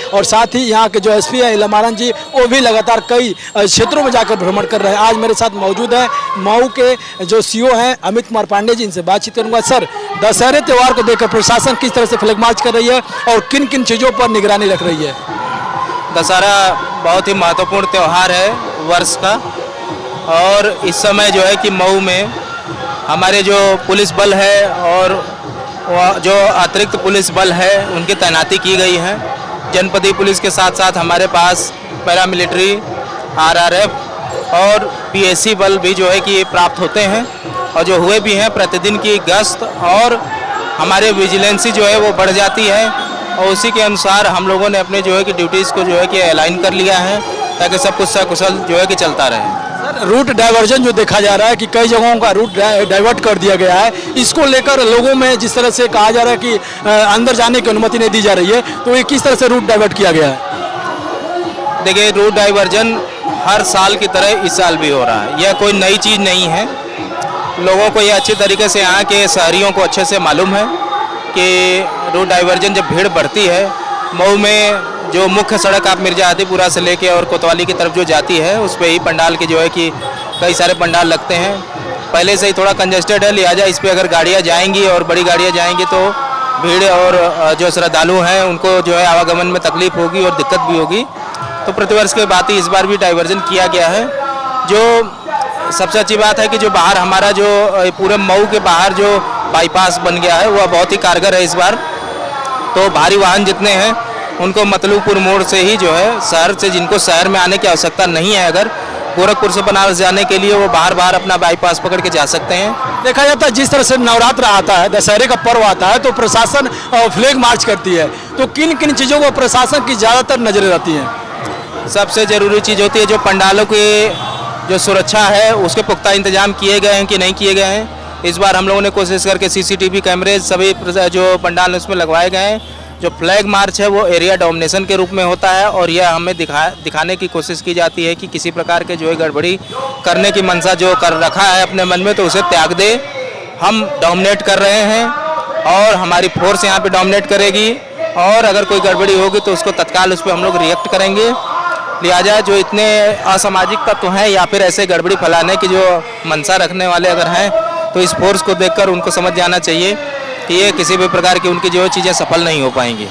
और साथ ही यहाँ के जो एसपी है इलमारन जी, वो भी लगातार कई क्षेत्रों में जाकर भ्रमण कर रहे हैं। आज मेरे साथ मौजूद है मऊ के जो सीओ हैं अमित कुमार पांडे जी, इनसे बातचीत करूँगा। सर, दशहरे त्यौहार को देखकर प्रशासन किस तरह से फ्लैग मार्च कर रही है और किन किन चीज़ों पर निगरानी रख रही है? दशहरा बहुत ही महत्वपूर्ण त्यौहार है वर्ष का, और इस समय जो है कि मऊ में हमारे जो पुलिस बल है और जो अतिरिक्त पुलिस बल है उनकी तैनाती की गई है। जनपदीय पुलिस के साथ साथ हमारे पास पैरामिलिट्री, आरआरएफ और पीएसी बल भी जो है कि प्राप्त होते हैं, और जो हुए भी हैं। प्रतिदिन की गश्त और हमारे विजिलेंसी जो है वो बढ़ जाती है, और उसी के अनुसार हम लोगों ने अपने जो है कि ड्यूटीज़ को जो है कि अलाइन कर लिया है, ताकि सब कुछ सकुशल जो है कि चलता रहे। रूट डाइवर्जन जो देखा जा रहा है कि कई जगहों का रूट डाइवर्ट कर दिया गया है, इसको लेकर लोगों में जिस तरह से कहा जा रहा है कि अंदर जाने की अनुमति नहीं दी जा रही है, तो ये किस तरह से रूट डाइवर्ट किया गया है? देखिए, रूट डाइवर्जन हर साल की तरह इस साल भी हो रहा है। यह कोई नई चीज़ नहीं है। लोगों को ये अच्छी तरीके से, यहाँ के शहरियों को अच्छे से मालूम है कि रूट डाइवर्जन जब भीड़ बढ़ती है, मऊ में जो मुख्य सड़क आप मिर्जा आदिपुरा से लेके और कोतवाली की तरफ जो जाती है, उस पर ही पंडाल के जो है कि कई सारे पंडाल लगते हैं। पहले से ही थोड़ा कंजेस्टेड है, लिहाजा इस पर अगर गाड़ियाँ जाएंगी और बड़ी गाड़ियाँ जाएंगी तो भीड़ और जो श्रद्धालु हैं उनको जो है आवागमन में तकलीफ होगी और दिक्कत भी होगी। तो प्रतिवर्ष के बाद ही इस बार भी डाइवर्जन किया गया है। जो सबसे अच्छी बात है कि जो बाहर हमारा जो पूरे मऊ के बाहर जो बाईपास बन गया है वह बहुत ही कारगर है इस बार। तो भारी वाहन जितने हैं उनको मतलूपुर मोड़ से ही जो है शहर से, जिनको शहर में आने की आवश्यकता नहीं है, अगर गोरखपुर से बनारस जाने के लिए वो बाहर अपना बाईपास पकड़ के जा सकते हैं। देखा जाता है जिस तरह से नवरात्र आता है, दशहरे का पर्व आता है, तो प्रशासन फ्लैग मार्च करती है, तो किन किन चीज़ों को प्रशासन की ज़्यादातर नजरें रहती हैं? सबसे ज़रूरी चीज़ होती है जो पंडालों की जो सुरक्षा है, उसके पुख्ता इंतजाम किए गए हैं कि नहीं किए गए हैं। इस बार हम लोगों ने कोशिश करके सीसीटीवी कैमरे सभी जो पंडाल उसमें लगवाए गए हैं। जो फ्लैग मार्च है वो एरिया डोमिनेशन के रूप में होता है, और यह हमें दिखाने की कोशिश की जाती है कि किसी प्रकार के जो है गड़बड़ी करने की मंशा जो कर रखा है अपने मन में, तो उसे त्याग दे। हम डोमिनेट कर रहे हैं और हमारी फोर्स यहाँ पे डोमिनेट करेगी, और अगर कोई गड़बड़ी होगी तो उसको तत्काल उस पर हम लोग रिएक्ट करेंगे। लिहाजा जो इतने असामाजिक तत्व हैं या फिर ऐसे गड़बड़ी फैलाने की जो मंशा रखने वाले अगर हैं, तो इस फोर्स को देखकर उनको समझ जाना चाहिए कि ये किसी भी प्रकार की उनकी जो चीज़ें सफल नहीं हो पाएंगी।